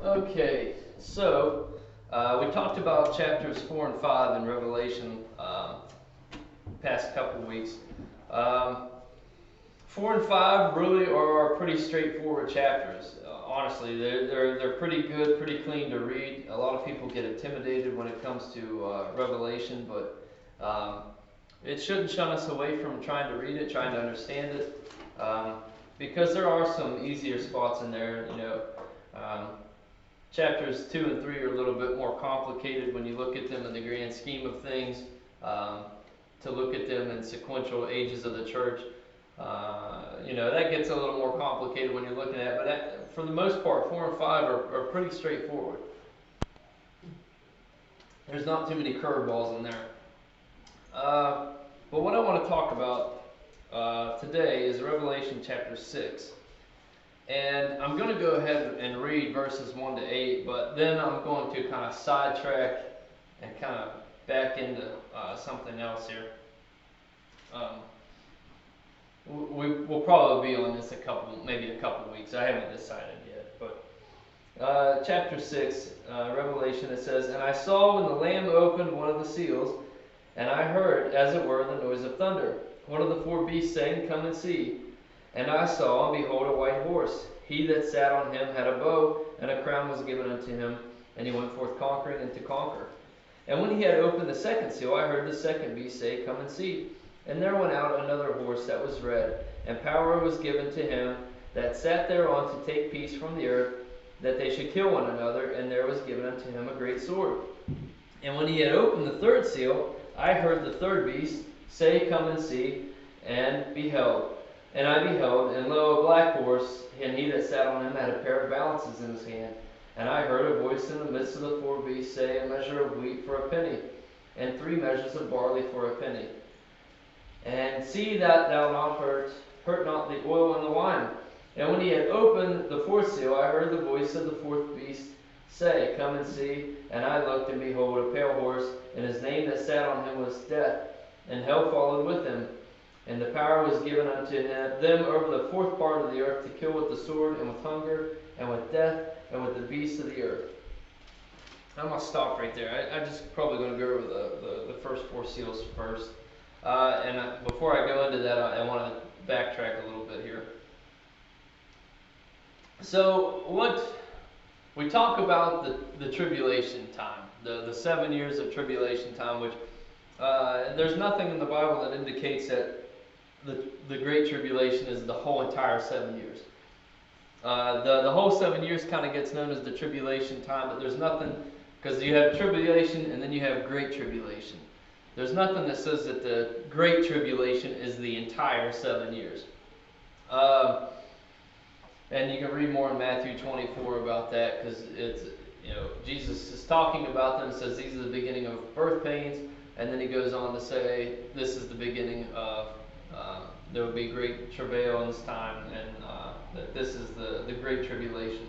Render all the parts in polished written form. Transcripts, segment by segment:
Okay, so we talked about chapters 4 and 5 in Revelation past couple weeks. Um, 4 and 5 really are pretty straightforward chapters. Honestly, they're pretty good, pretty clean to read. A lot of people get intimidated when it comes to Revelation, but it shouldn't shun us away from trying to read it, trying to understand it, because there are some easier spots in there. Um, Chapters 2 and 3 are a little bit more complicated when you look at them in the grand scheme of things. Um, to look at them in sequential ages of the church, that gets a little more complicated when you're looking at it. But for the most part, 4 and 5 are pretty straightforward. There's not too many curveballs in there. But what I want to talk about today is Revelation chapter 6. And I'm going to go ahead and read verses 1 to 8, but then I'm going to kind of sidetrack and kind of back into something else here. We'll probably be on this maybe a couple weeks. I haven't decided yet. But chapter 6, Revelation, it says, "And I saw when the Lamb opened one of the seals, and I heard, as it were, the noise of thunder. One of the four beasts saying, 'Come and see.' And I saw, and behold, a white horse. He that sat on him had a bow, and a crown was given unto him, and he went forth conquering and to conquer. And when he had opened the second seal, I heard the second beast say, 'Come and see.' And there went out another horse that was red, and power was given to him that sat thereon to take peace from the earth, that they should kill one another, and there was given unto him a great sword. And when he had opened the third seal, I heard the third beast say, 'Come and see,' and beheld. And I beheld, and lo, a black horse, and he that sat on him had a pair of balances in his hand. And I heard a voice in the midst of the four beasts say, 'A measure of wheat for a penny, and 3 measures of barley for a penny. And see that thou hurt not the oil and the wine.' And when he had opened the fourth seal, I heard the voice of the fourth beast say, 'Come and see.' And I looked, and behold, a pale horse, and his name that sat on him was Death, and hell followed with him. And the power was given unto them over the fourth part of the earth to kill with the sword, and with hunger, and with death, and with the beasts of the earth." I'm going to stop right there. I'm just probably going to go over the first 4 seals first. Before I go into that, I want to backtrack a little bit here. So, we talk about the tribulation time, the 7 years of tribulation time, which there's nothing in the Bible that indicates that the Great Tribulation is the whole entire 7 years. The whole 7 years kind of gets known as the tribulation time, but there's nothing, because you have tribulation and then you have Great Tribulation. There's nothing that says that the Great Tribulation is the entire 7 years. And you can read more in Matthew 24 about that, because it's, Jesus is talking about them, says these are the beginning of birth pains, and then he goes on to say this is the beginning of there will be great travail in this time, and that this is the Great Tribulation.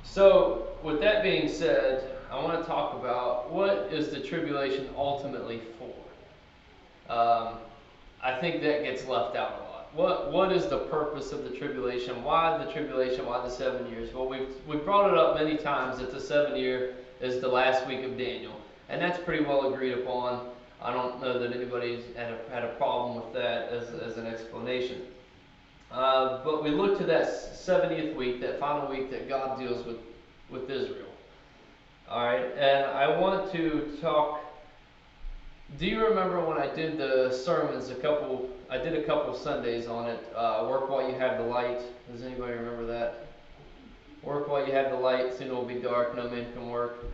So with that being said, I want to talk about what is the tribulation ultimately for. I think that gets left out a lot. What is the purpose of the tribulation? Why the tribulation? Why the 7 years? Well, we've brought it up many times that the 7 year is the last week of Daniel, and that's pretty well agreed upon. I don't know that anybody's had a problem with that as an explanation. But we look to that 70th week, that final week that God deals with Israel. All right, and I want to talk. Do you remember when I did the sermons I did a couple Sundays on it, work while you have the light. Does anybody remember that? Work while you have the light, soon it will be dark, no man can work.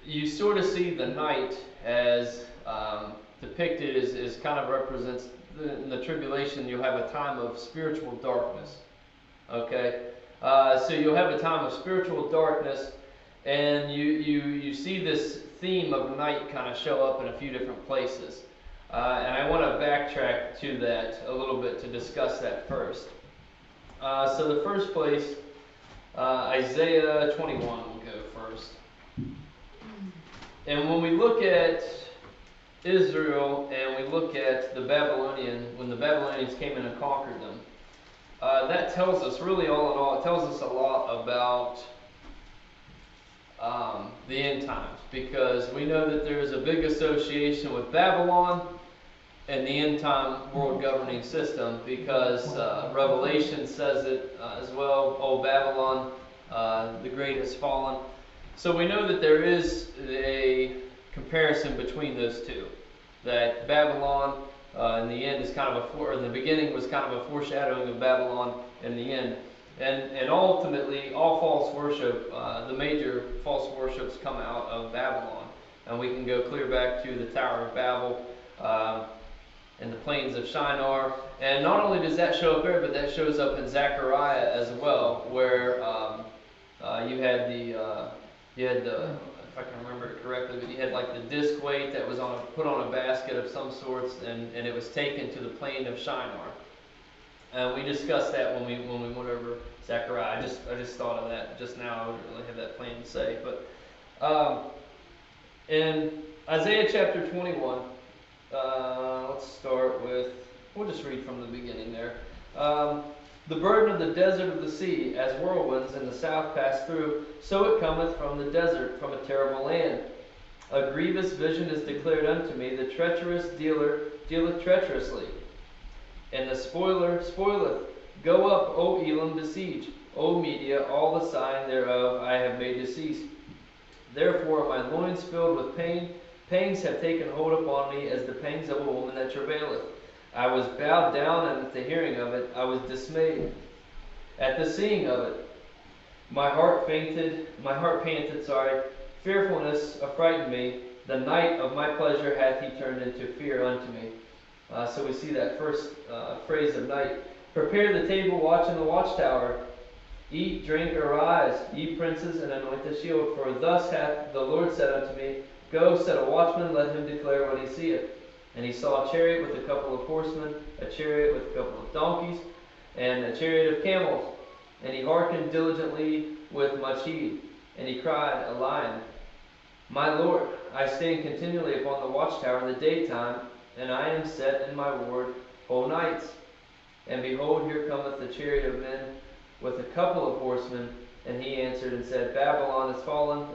You sort of see the night as depicted as kind of represents in the tribulation. You'll have a time of spiritual darkness. Okay? So you'll have a time of spiritual darkness, and you see this theme of night kind of show up in a few different places. And I want to backtrack to that a little bit to discuss that first. So the first place, Isaiah 21 will go first. And when we look at Israel and we look at when the Babylonians came in and conquered them, that tells us, really all in all, it tells us a lot about the end times, because we know that there's a big association with Babylon and the end time world governing system, because Revelation says it as well. Oh, Babylon, the great has fallen. So we know that there is a comparison between those two. That Babylon in the end is kind of or in the beginning was kind of a foreshadowing of Babylon in the end. And ultimately, all false worship, the major false worships come out of Babylon. And we can go clear back to the Tower of Babel and the plains of Shinar. And not only does that show up there, but that shows up in Zechariah as well, where you had the, if I can remember it correctly, but you had like the disc weight that was put on a basket of some sorts, and it was taken to the plain of Shinar. We discussed that when we went over Zechariah. I just thought of that just now. I wouldn't really have that plain to say, but in Isaiah chapter 21, let's start with. We'll just read from the beginning there. The burden of the desert of the sea, as whirlwinds in the south pass through, so it cometh from the desert, from a terrible land. A grievous vision is declared unto me. The treacherous dealer dealeth treacherously, and the spoiler spoileth. Go up, O Elam, besiege. O Media, all the sign thereof I have made to cease. Therefore my loins filled with pain. Pangs have taken hold upon me, as the pangs of a woman that travaileth. I was bowed down at the hearing of it. I was dismayed at the seeing of it. My heart panted, Fearfulness affrighted me. The night of my pleasure hath he turned into fear unto me. So we see that first phrase of night. Prepare the table, watch in the watchtower. Eat, drink, arise, ye princes, and anoint the shield. For thus hath the Lord said unto me, Go, set a watchman, let him declare what he seeth. And he saw a chariot with a couple of horsemen, a chariot with a couple of donkeys, and a chariot of camels. And he hearkened diligently with much heed. And he cried, a lion. My Lord, I stand continually upon the watchtower in the daytime, and I am set in my ward whole nights. And behold, here cometh the chariot of men with a couple of horsemen. And he answered and said, Babylon is fallen,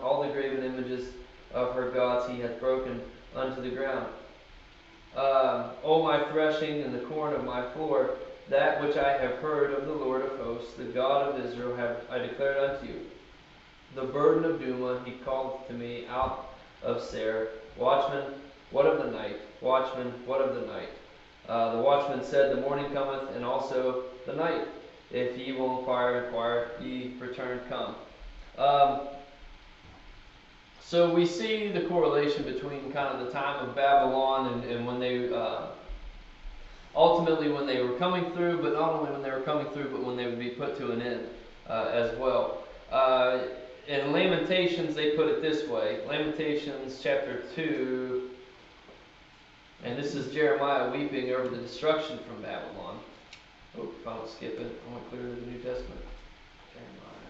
all the graven images of her gods he hath broken unto the ground. O my threshing and the corn of my floor, that which I have heard of the Lord of hosts, the God of Israel, have I declared unto you. The burden of Duma he called to me out of Seir. Watchman, what of the night? Watchman, what of the night? The watchman said, The morning cometh, and also the night. If ye will inquire, ye return, come. So we see the correlation between kind of the time of Babylon and when they, ultimately when they were coming through, but not only when they were coming through, but when they would be put to an end as well. In Lamentations, they put it this way. Lamentations chapter 2, and this is Jeremiah weeping over the destruction from Babylon. Oh, if I don't skip it, I went clear to the New Testament. Jeremiah.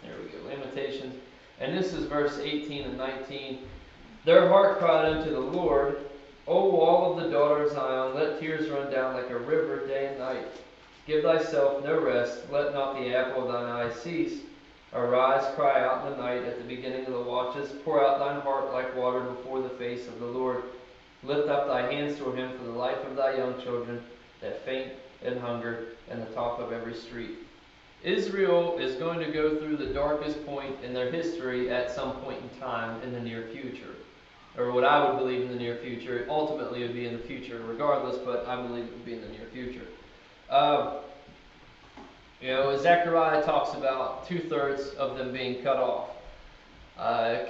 There we go, Lamentations. And this is verse 18 and 19. Their heart cried unto the Lord, O wall of the daughter of Zion, let tears run down like a river day and night. Give thyself no rest, let not the apple of thine eye cease. Arise, cry out in the night at the beginning of the watches. Pour out thine heart like water before the face of the Lord. Lift up thy hands toward him for the life of thy young children that faint and hunger, and the top of every street. Israel is going to go through the darkest point in their history at some point in time in the near future. Or what I would believe in the near future. Ultimately it would be in the future regardless, but I believe it would be in the near future. Zechariah talks about 2/3 of them being cut off.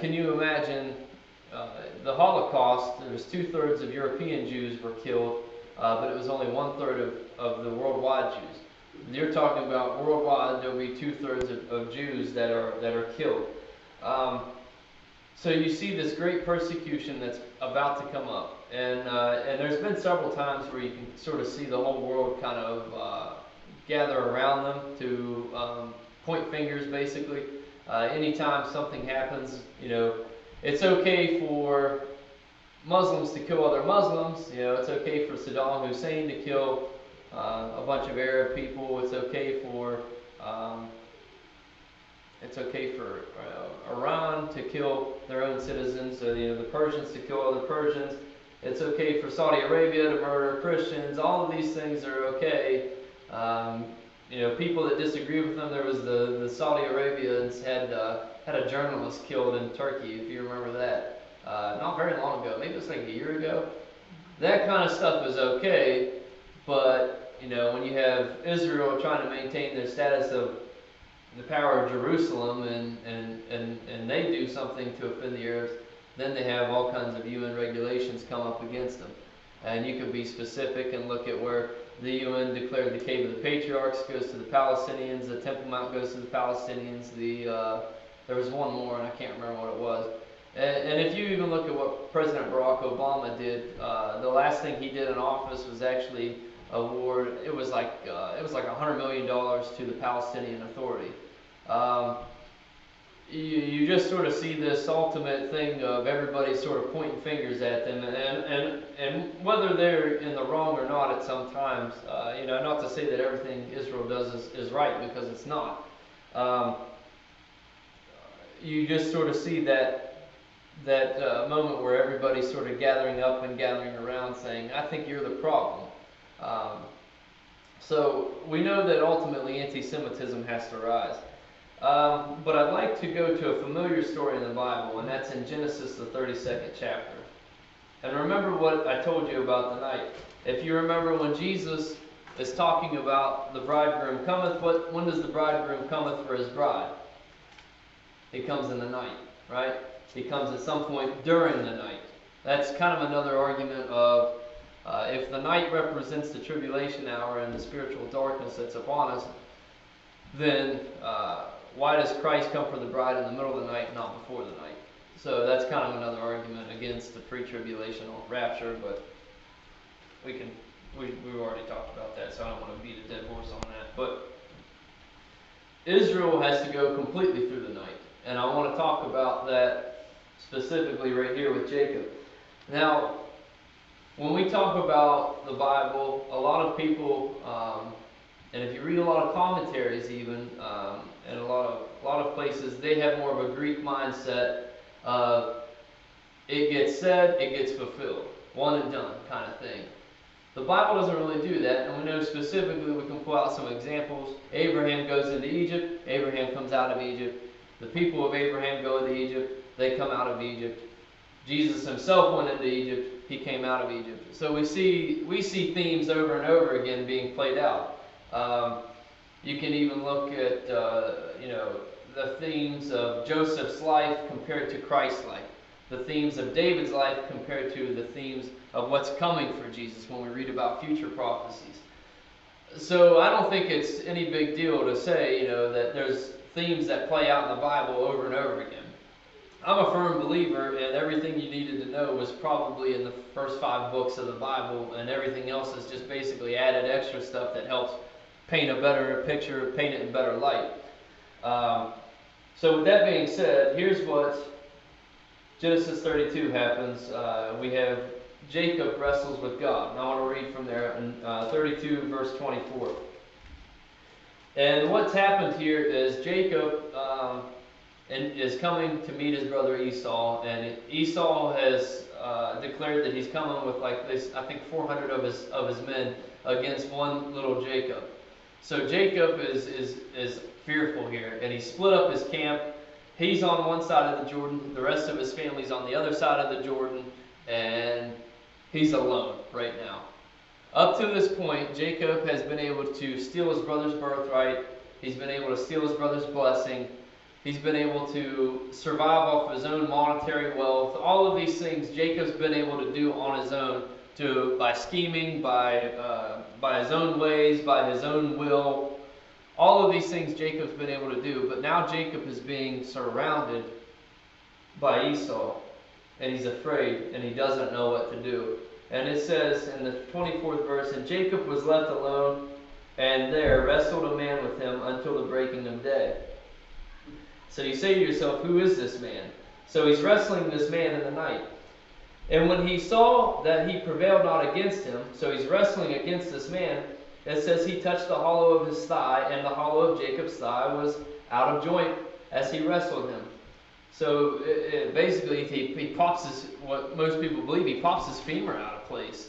Can you imagine the Holocaust? There was 2/3 of European Jews were killed, but it was only 1/3 of the worldwide Jews. You're talking about worldwide, there'll be 2/3 of Jews that are killed. So you see this great persecution that's about to come up, and there's been several times where you can sort of see the whole world kind of gather around them to point fingers, basically. Anytime something happens, it's okay for Muslims to kill other Muslims. You know, it's okay for Saddam Hussein to kill a bunch of Arab people. It's okay for Iran to kill their own citizens. So, you know, the Persians to kill other Persians. It's okay for Saudi Arabia to murder Christians. All of these things are okay. You know, people that disagree with them. There was the Saudi Arabians had a journalist killed in Turkey, if you remember that. Not very long ago. Maybe it was like a year ago. That kind of stuff is okay, but you know, when you have Israel trying to maintain their status of the power of Jerusalem, and they do something to offend the Arabs, then they have all kinds of UN regulations come up against them. And you could be specific and look at where the UN declared the Cave of the Patriarchs goes to the Palestinians, the Temple Mount goes to the Palestinians, there was one more and I can't remember what it was. And if you even look at what President Barack Obama did, the last thing he did in office was actually award, it was like $100 million to the Palestinian Authority. You just sort of see this ultimate thing of everybody sort of pointing fingers at them, and whether they're in the wrong or not at some times, you know, not to say that everything Israel does is right, because it's not. You just sort of see that moment where everybody's sort of gathering up and gathering around saying, I think you're the problem. So we know that ultimately anti-Semitism has to rise. But I'd like to go to a familiar story in the Bible, and that's in Genesis, the 32nd chapter. And remember what I told you about the night. If you remember when Jesus is talking about the bridegroom cometh, when does the bridegroom cometh for his bride? He comes in the night, right? He comes at some point during the night. That's kind of another argument of if the night represents the tribulation hour and the spiritual darkness that's upon us, then why does Christ come for the bride in the middle of the night, not before the night? So that's kind of another argument against the pre-tribulational rapture, but we've already talked about that, so I don't want to beat a dead horse on that. But Israel has to go completely through the night, and I want to talk about that specifically right here with Jacob. Now, when we talk about the Bible, a lot of people, and if you read a lot of commentaries even, and a lot of places, they have more of a Greek mindset of it gets said, it gets fulfilled, one and done kind of thing. The Bible doesn't really do that, and we know specifically, we can pull out some examples. Abraham goes into Egypt, Abraham comes out of Egypt. The people of Abraham go into Egypt, they come out of Egypt. Jesus himself went into Egypt, he came out of Egypt. So we see themes over and over again being played out. You can even look at the themes of Joseph's life compared to Christ's life, the themes of David's life compared to the themes of what's coming for Jesus when we read about future prophecies. So I don't think it's any big deal to say, that there's themes that play out in the Bible over and over again. I'm a firm believer, and everything you needed to know was probably in the first 5 books of the Bible, and everything else is just basically added extra stuff that helps paint a better picture, paint it in better light. So with that being said, here's what Genesis 32 happens. We have Jacob wrestles with God. And I want to read from there in 32 verse 24. And what's happened here is Jacob is coming to meet his brother Esau, and Esau has declared that he's coming with like this, I think 400 of his men against one little Jacob. So Jacob is fearful here, and he split up his camp. He's on one side of the Jordan, the rest of his family's on the other side of the Jordan, and he's alone right now. Up to this point, Jacob has been able to steal his brother's birthright. He's been able to steal his brother's blessing. He's been able to survive off his own monetary wealth. All of these things Jacob's been able to do on his own, by scheming, by his own ways, by his own will. All of these things Jacob's been able to do, but now Jacob is being surrounded by Esau, and he's afraid, and he doesn't know what to do. And it says in the 24th verse, and Jacob was left alone, and there wrestled a man with him until the breaking of day. So you say to yourself, who is this man? So he's wrestling this man in the night. And when he saw that he prevailed not against him, so he's wrestling against this man, it says he touched the hollow of his thigh, and the hollow of Jacob's thigh was out of joint as he wrestled him. So basically, he pops his, what most people believe, he pops his femur out of place,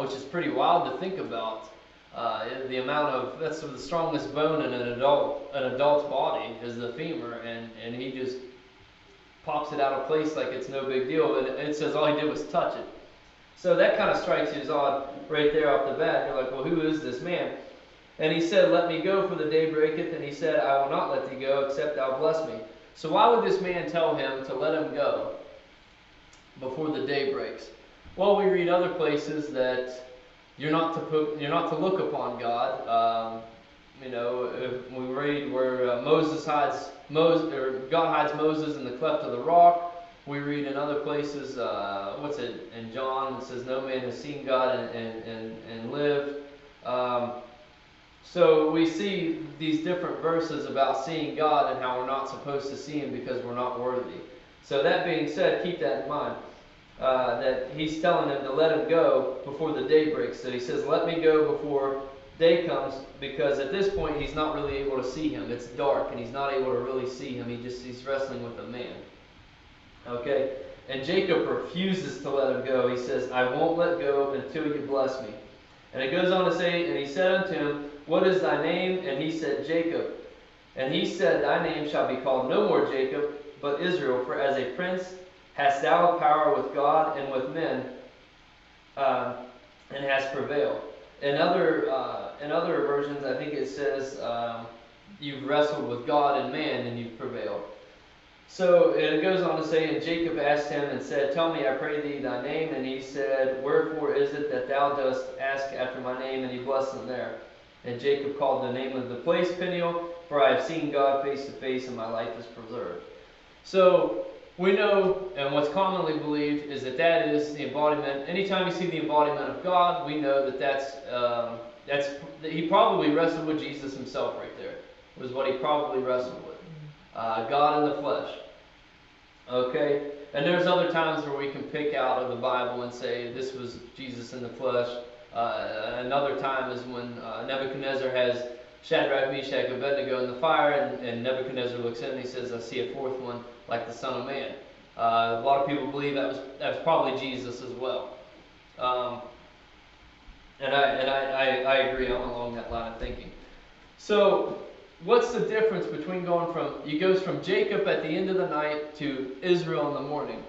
which is pretty wild to think about. The amount of, that's the strongest bone in an adult's body is the femur, and he just pops it out of place like it's no big deal. And it says all he did was touch it. So that kind of strikes you as odd right there off the bat. You're like, well, who is this man? And he said, let me go, for the day breaketh. And he said, I will not let thee go, except thou bless me. So why would this man tell him to let him go before the day breaks? Well, we read other places that you're not to look upon God. We read where God hides Moses in the cleft of the rock. We read in other places, in John, it says, no man has seen God and lived. So we see these different verses about seeing God and how we're not supposed to see Him because we're not worthy. So that being said, keep that in mind. That he's telling them to let him go before the day breaks. That he says, let me go before day comes, because at this point he's not really able to see him. It's dark and he's not able to really see him. He's wrestling with a man. Okay? And Jacob refuses to let him go. He says, I won't let go until you bless me. And it goes on to say, and he said unto him, what is thy name? And he said, Jacob. And he said, thy name shall be called no more Jacob, but Israel, for as a prince hast thou power with God and with men, and hast prevailed. In other versions, I think it says, you've wrestled with God and man, and you've prevailed. So it goes on to say, and Jacob asked him and said, tell me, I pray thee, thy name. And he said, wherefore is it that thou dost ask after my name? And he blessed him there. And Jacob called the name of the place Peniel, for I have seen God face to face, and my life is preserved. So we know, and what's commonly believed, is that is the embodiment. Anytime you see the embodiment of God, we know that he probably wrestled with Jesus himself right there. Was what he probably wrestled with. God in the flesh. Okay? And there's other times where we can pick out of the Bible and say this was Jesus in the flesh. Another time is when Nebuchadnezzar has Shadrach, Meshach, and Abednego in the fire, and Nebuchadnezzar looks in and he says, I see a fourth one like the Son of Man. A lot of people believe that was probably Jesus as well. And I agree. I'm along that line of thinking. So what's the difference between he goes from Jacob at the end of the night to Israel in the morning?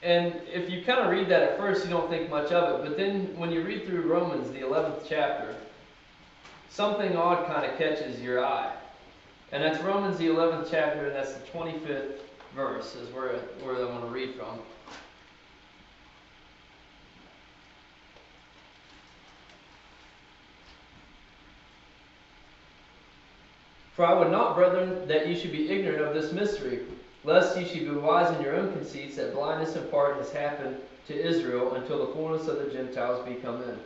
And if you kind of read that at first, you don't think much of it. But then when you read through Romans, the 11th chapter, something odd kind of catches your eye. And that's Romans, the 11th chapter, and that's the 25th verse is where I want to read from. For I would not, brethren, that ye should be ignorant of this mystery, lest ye should be wise in your own conceits, that blindness in part has happened to Israel until the fullness of the Gentiles be come in.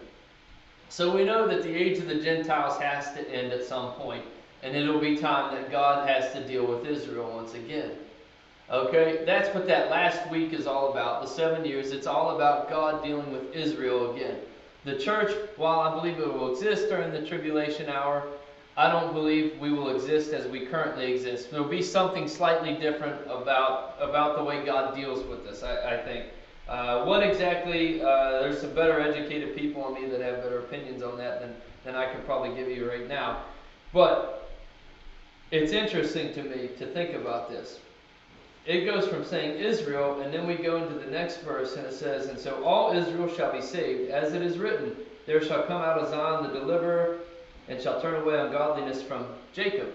So we know that the age of the Gentiles has to end at some point, and it'll be time that God has to deal with Israel once again. Okay, that's what that last week is all about. The 7 years, it's all about God dealing with Israel again. The church, while I believe it will exist during the tribulation hour, I don't believe we will exist as we currently exist. There will be something slightly different about the way God deals with us, I think. What exactly, there's some better educated people on me that have better opinions on that than I can probably give you right now. But it's interesting to me to think about this. It goes from saying Israel, and then we go into the next verse, and it says, and so all Israel shall be saved, as it is written, there shall come out of Zion the deliverer, and shall turn away ungodliness from Jacob.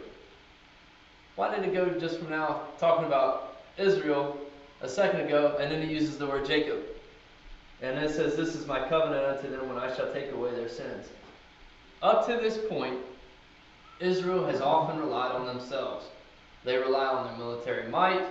Why did it go just from now talking about Israel a second ago, and then it uses the word Jacob? And it says, this is my covenant unto them when I shall take away their sins. Up to this point, Israel has often relied on themselves. They rely on their military might.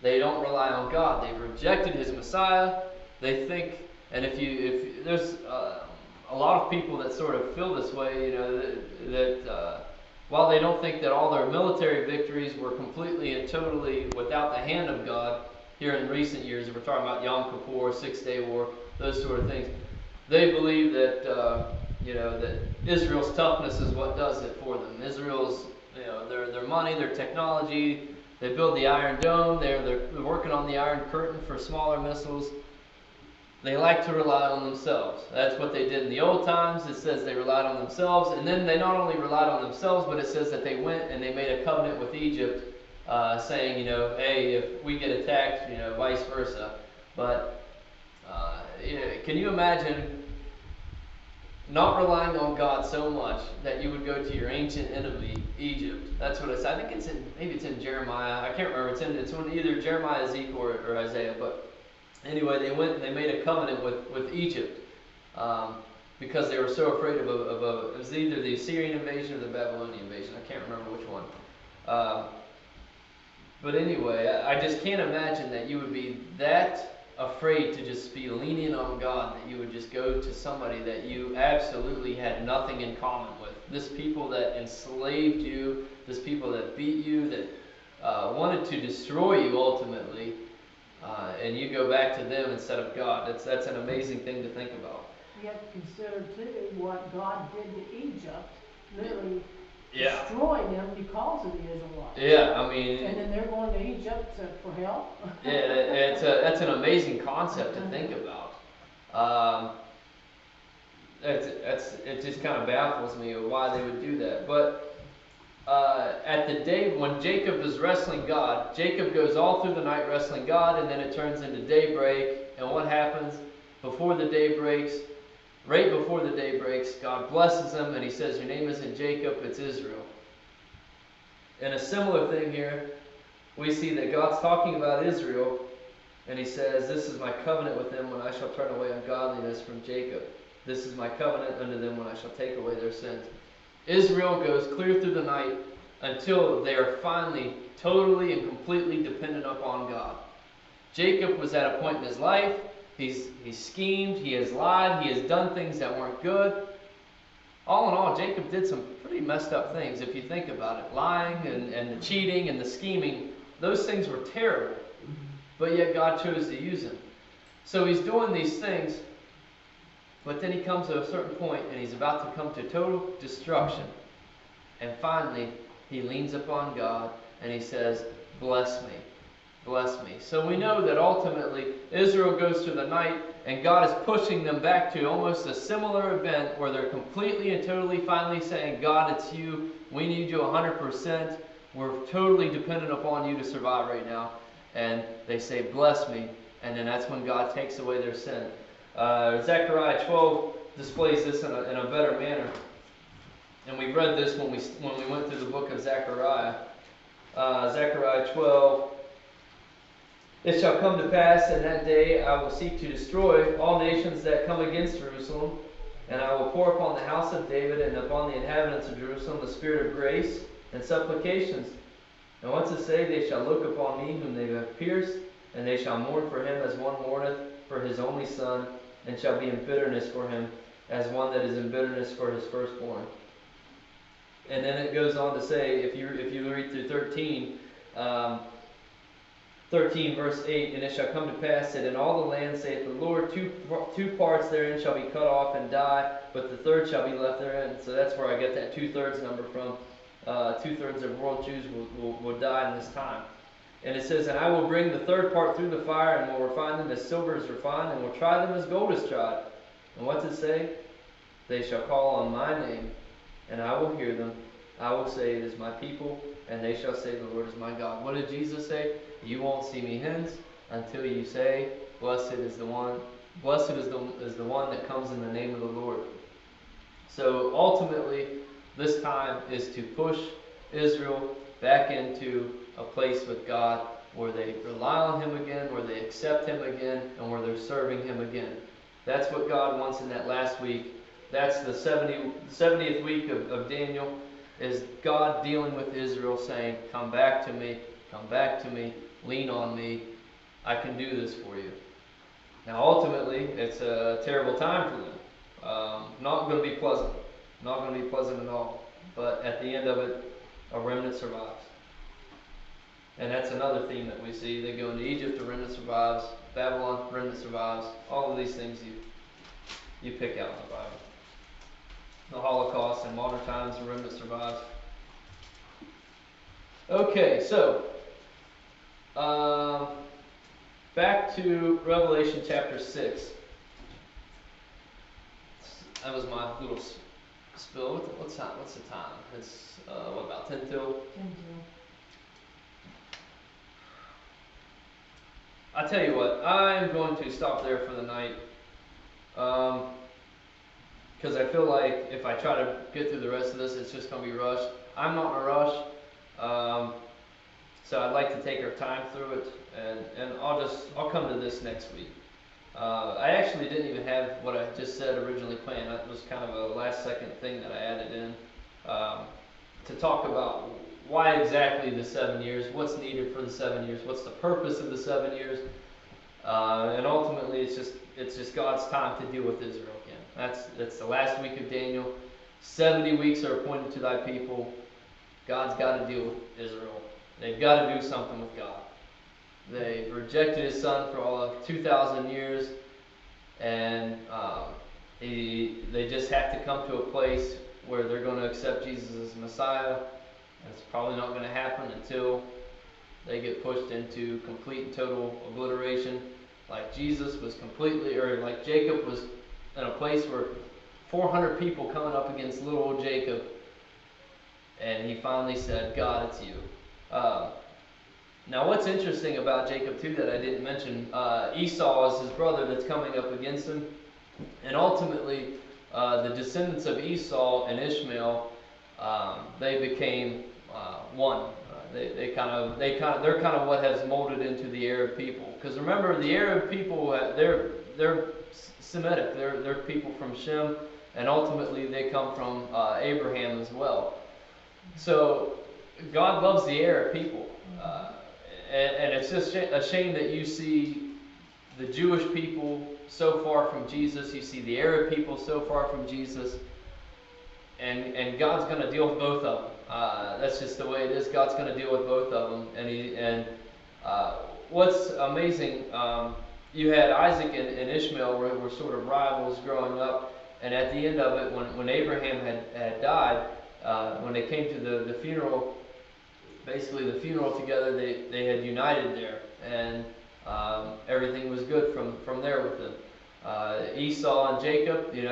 They don't rely on God. They've rejected His Messiah. They think, and if there's a lot of people that sort of feel this way, that while they don't think that all their military victories were completely and totally without the hand of God, here in recent years, if we're talking about Yom Kippur, Six-Day War, those sort of things, they believe that that Israel's toughness is what does it for them. Israel's their money, their technology. They build the Iron Dome. They're working on the Iron Curtain for smaller missiles. They like to rely on themselves. That's what they did in the old times. It says they relied on themselves, and then they not only relied on themselves, but it says that they went and they made a covenant with Egypt, saying, hey, if we get attacked, vice versa. But can you imagine not relying on God so much that you would go to your ancient enemy, Egypt? That's what it's. I think maybe it's in Jeremiah. I can't remember. It's in either Jeremiah, Ezekiel, or Isaiah. But anyway, they went and they made a covenant with Egypt because they were so afraid of it was either the Assyrian invasion or the Babylonian invasion. I can't remember which one. But anyway, I just can't imagine that you would be that afraid to just be lenient on God, that you would just go to somebody that you absolutely had nothing in common with. This people that enslaved you, this people that beat you, that wanted to destroy you ultimately, and you go back to them instead of God. That's an amazing thing to think about. You have to consider too what God did to Egypt, literally destroying them because of the Israelites. Yeah, I mean. And then they're going to Egypt for help. Yeah, that's an amazing concept to think about. It just kind of baffles me why they would do that. But at the day when Jacob is wrestling God, Jacob goes all through the night wrestling God, and then it turns into daybreak. And what happens before the day breaks? Right before the day breaks, God blesses him, and he says, your name isn't Jacob, it's Israel. And a similar thing here, we see that God's talking about Israel, and he says, this is my covenant with them when I shall turn away ungodliness from Jacob. This is my covenant unto them when I shall take away their sins. Israel goes clear through the night until they are finally totally and completely dependent upon God. Jacob was at a point in his life. He's schemed, he has lied, he has done things that weren't good. All in all, Jacob did some pretty messed up things if you think about it. Lying and the cheating and the scheming, those things were terrible. But yet God chose to use him. So he's doing these things, but then he comes to a certain point and he's about to come to total destruction. And finally, he leans upon God and he says, bless me. Bless me. So we know that ultimately Israel goes through the night and God is pushing them back to almost a similar event where they're completely and totally finally saying, God, it's you. We need you 100%. We're totally dependent upon you to survive right now. And they say, bless me. And then that's when God takes away their sin. Zechariah 12 displays this in a better manner. And we read this when we went through the book of Zechariah. Zechariah 12. It shall come to pass in that day I will seek to destroy all nations that come against Jerusalem, and I will pour upon the house of David and upon the inhabitants of Jerusalem the spirit of grace and supplications. And what's it say? They shall look upon me whom they have pierced, and they shall mourn for him as one mourneth for his only son, and shall be in bitterness for him as one that is in bitterness for his firstborn. And then it goes on to say, if you read through 13 verse 8, and it shall come to pass that in all the land, saith the Lord, two parts therein shall be cut off and die, but the third shall be left therein. So that's where I get that 2/3 number from. 2/3 of world Jews will die in this time. And it says, and I will bring the third part through the fire, and will refine them as silver is refined, and will try them as gold is tried. And what's it say? They shall call on my name, and I will hear them. I will say, it is my people, and they shall say, the Lord is my God. What did Jesus say? You won't see me hence until you say, blessed is the one that comes in the name of the Lord. So ultimately, this time is to push Israel back into a place with God where they rely on him again, where they accept him again, and where they're serving him again. That's what God wants in that last week. That's the 70th week of Daniel, is God dealing with Israel saying, come back to me, lean on me, I can do this for you. Now ultimately, it's a terrible time for them. Not going to be pleasant. Not going to be pleasant at all. But at the end of it, a remnant survives. And that's another theme that we see. They go into Egypt, the remnant survives. Babylon, the remnant survives. All of these things you pick out in the Bible. The Holocaust in modern times, the remnant survives. Okay, so back to Revelation chapter 6. That was my little spill. What's the time? It's what, about 10 till? 10 till. I tell you what, I'm going to stop there for the night. Because I feel like if I try to get through the rest of this, it's just going to be rushed. I'm not in a rush. So I'd like to take our time through it, and I'll come to this next week. I actually didn't even have what I just said originally planned. That was kind of a last second thing that I added in to talk about why exactly the 7 years, what's needed for the 7 years, what's the purpose of the 7 years, and ultimately it's just God's time to deal with Israel again. That's the last week of Daniel. 70 weeks are appointed to thy people. God's got to deal with Israel. They've got to do something with God. They've rejected His Son for all of 2,000 years, and they just have to come to a place where they're going to accept Jesus as Messiah. And it's probably not going to happen until they get pushed into complete and total obliteration, like Jesus was completely, or like Jacob was in a place where 400 people coming up against little old Jacob, and he finally said, "God, it's you." Now, what's interesting about Jacob too that I didn't mention, Esau is his brother that's coming up against him, and ultimately, the descendants of Esau and Ishmael, they became one. They're kind of what has molded into the Arab people. Because remember, the Arab people, they're Semitic. They're people from Shem, and ultimately they come from Abraham as well. So God loves the Arab people, and it's just a shame that you see the Jewish people so far from Jesus. You see the Arab people so far from Jesus, and God's going to deal with both of them. That's just the way it is. God's going to deal with both of them, and what's amazing, you had Isaac and Ishmael were sort of rivals growing up, and at the end of it, when Abraham had died, when they came to the funeral, basically the funeral together, they had united there, and everything was good from there with them. Esau and Jacob, you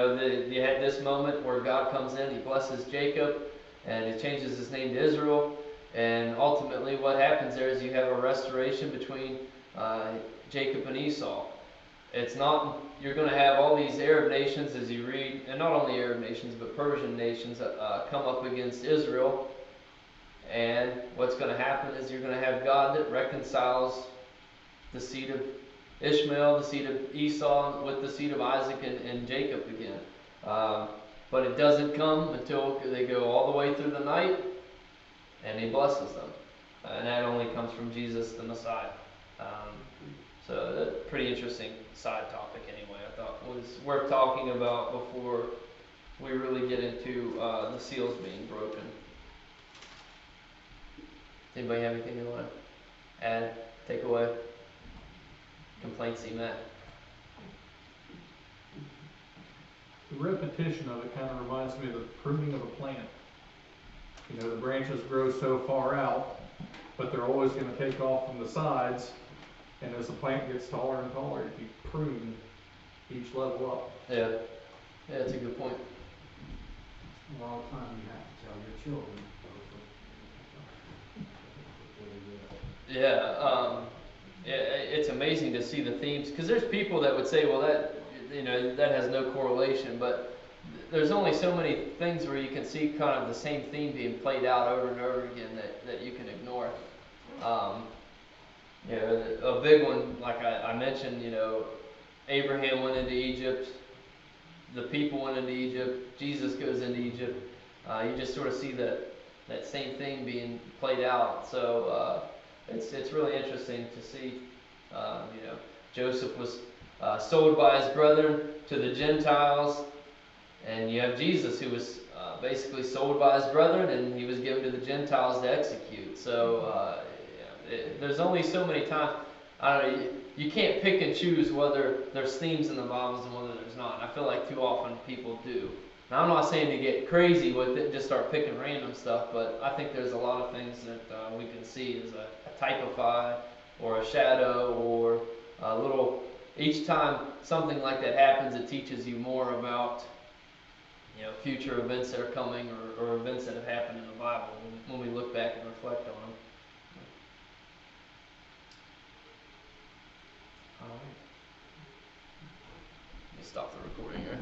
had this moment where God comes in, He blesses Jacob, and He changes his name to Israel, and ultimately what happens there is you have a restoration between Jacob and Esau. It's not, you're going to have all these Arab nations, as you read, and not only Arab nations, but Persian nations come up against Israel, and what's going to happen is you're going to have God that reconciles the seed of Ishmael, the seed of Esau, with the seed of Isaac and Jacob again. But it doesn't come until they go all the way through the night, and He blesses them. And that only comes from Jesus, the Messiah. So that's a pretty interesting side topic anyway. I thought was worth talking about before we really get into the seals being broken. Anybody have anything you want to add, take away? Complaints, Matt? The repetition of it kind of reminds me of the pruning of a plant. The branches grow so far out, but they're always going to take off from the sides, and as the plant gets taller and taller, you prune each level up. Yeah, that's a good point. A lot of times you have to tell your children. It's amazing to see the themes, because there's people that would say, well, that has no correlation, but there's only so many things where you can see kind of the same theme being played out over and over again that you can ignore. A big one, like I mentioned, Abraham went into Egypt, the people went into Egypt, Jesus goes into Egypt. You just sort of see that same thing being played out. So it's really interesting to see. Joseph was sold by his brethren to the Gentiles, and you have Jesus who was basically sold by his brethren, and he was given to the Gentiles to execute. So There's only so many times. I don't know. You can't pick and choose whether there's themes in the Bibles and whether there's not. And I feel like too often people do. Now, I'm not saying to get crazy with it and just start picking random stuff, but I think there's a lot of things that we can see as a typify or a shadow or a little. Each time something like that happens, it teaches you more about future events that are coming or events that have happened in the Bible when we look back and reflect on them. All right. Let me stop the recording here.